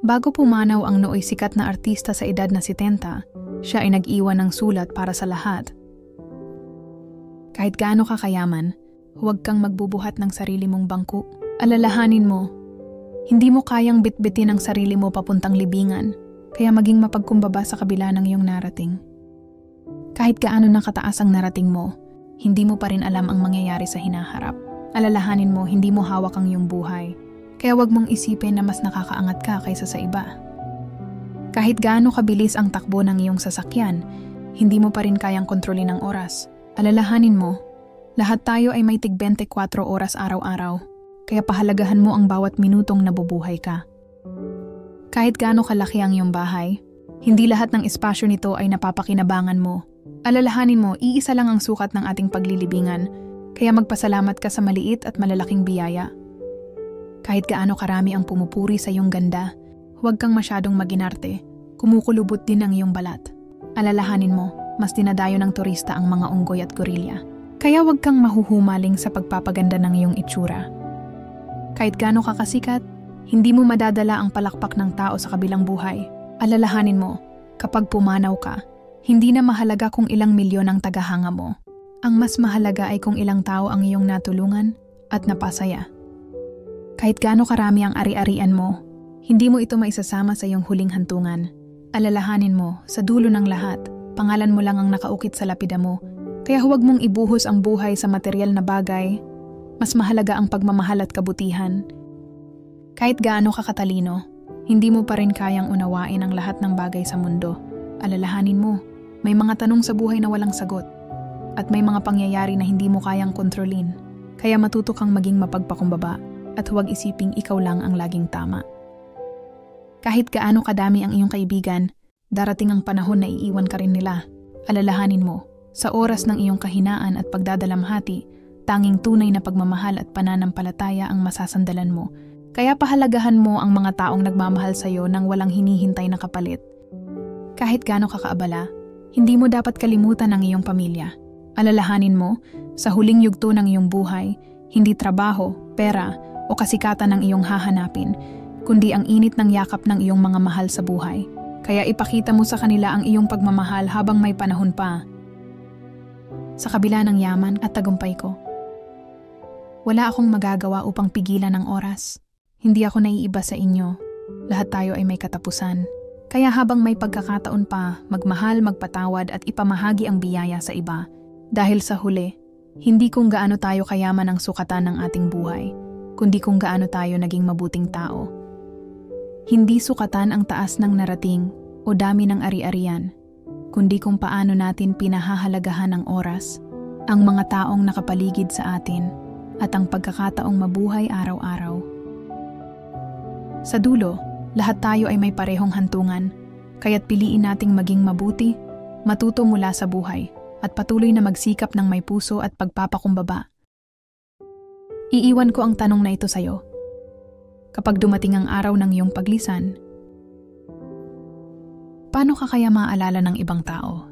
Bago pumanaw ang nooy sikat na artista sa edad na 70, siya ay nag-iwan ng sulat para sa lahat. Kahit gaano ka kayaman, huwag kang magbubuhat ng sarili mong bangko. Alalahanin mo, hindi mo kayang bitbitin ang sarili mo papuntang libingan, kaya maging mapagkumbaba sa kabila ng iyong narating. Kahit gaano nakataas ang narating mo, hindi mo pa rin alam ang mangyayari sa hinaharap. Alalahanin mo, hindi mo hawak ang iyong buhay. Kaya wag mong isipin na mas nakakaangat ka kaysa sa iba. Kahit gaano kabilis ang takbo ng iyong sasakyan, hindi mo pa rin kayang kontrolin ang oras. Alalahanin mo, lahat tayo ay may tig 24 oras araw-araw, kaya pahalagahan mo ang bawat minutong nabubuhay ka. Kahit gaano kalaki ang iyong bahay, hindi lahat ng espasyo nito ay napapakinabangan mo. Alalahanin mo, iisa lang ang sukat ng ating paglilibingan, kaya magpasalamat ka sa maliit at malalaking biyaya. Kahit gaano karami ang pumupuri sa iyong ganda, huwag kang masyadong maginarte, kumukulubot din ang iyong balat. Alalahanin mo, mas dinadayo ng turista ang mga unggoy at gorilya. Kaya huwag kang mahuhumaling sa pagpapaganda ng iyong itsura. Kahit gaano ka kasikat, hindi mo madadala ang palakpak ng tao sa kabilang buhay. Alalahanin mo, kapag pumanaw ka, hindi na mahalaga kung ilang milyon ang tagahanga mo. Ang mas mahalaga ay kung ilang tao ang iyong natulungan at napasaya. Kahit gaano karami ang ari-arian mo, hindi mo ito maisasama sa iyong huling hantungan. Alalahanin mo, sa dulo ng lahat, pangalan mo lang ang nakaukit sa lapida mo, kaya huwag mong ibuhos ang buhay sa material na bagay. Mas mahalaga ang pagmamahal at kabutihan. Kahit gaano ka katalino, hindi mo pa rin kayang unawain ang lahat ng bagay sa mundo. Alalahanin mo, may mga tanong sa buhay na walang sagot, at may mga pangyayari na hindi mo kayang kontrolin, kaya matuto kang maging mapagpakumbaba. At huwag isiping ikaw lang ang laging tama. Kahit gaano kadami ang iyong kaibigan, darating ang panahon na iiwan ka rin nila. Alalahanin mo, sa oras ng iyong kahinaan at pagdadalamhati, tanging tunay na pagmamahal at pananampalataya ang masasandalan mo. Kaya pahalagahan mo ang mga taong nagmamahal sa iyo nang walang hinihintay na kapalit. Kahit gaano ka kaabala, hindi mo dapat kalimutan ang iyong pamilya. Alalahanin mo, sa huling yugto ng iyong buhay, hindi trabaho, pera, o kasikatan ng iyong hahanapin, kundi ang init ng yakap ng iyong mga mahal sa buhay. Kaya ipakita mo sa kanila ang iyong pagmamahal habang may panahon pa. Sa kabila ng yaman at tagumpay ko, wala akong magagawa upang pigilan ang oras. Hindi ako naiiba sa inyo. Lahat tayo ay may katapusan. Kaya habang may pagkakataon pa, magmahal, magpatawad at ipamahagi ang biyaya sa iba. Dahil sa huli, hindi kung gaano tayo kayaman ang sukatan ng ating buhay, kundi kung gaano tayo naging mabuting tao. Hindi sukatan ang taas ng narating o dami ng ari-arian, kundi kung paano natin pinahahalagahan ang oras, ang mga taong nakapaligid sa atin, at ang pagkakataong mabuhay araw-araw. Sa dulo, lahat tayo ay may parehong hantungan, kaya't piliin nating maging mabuti, matuto mula sa buhay, at patuloy na magsikap ng may puso at pagpapakumbaba. Iiwan ko ang tanong na ito sa'yo. Kapag dumating ang araw ng iyong paglisan, paano ka kaya maaalala ng ibang tao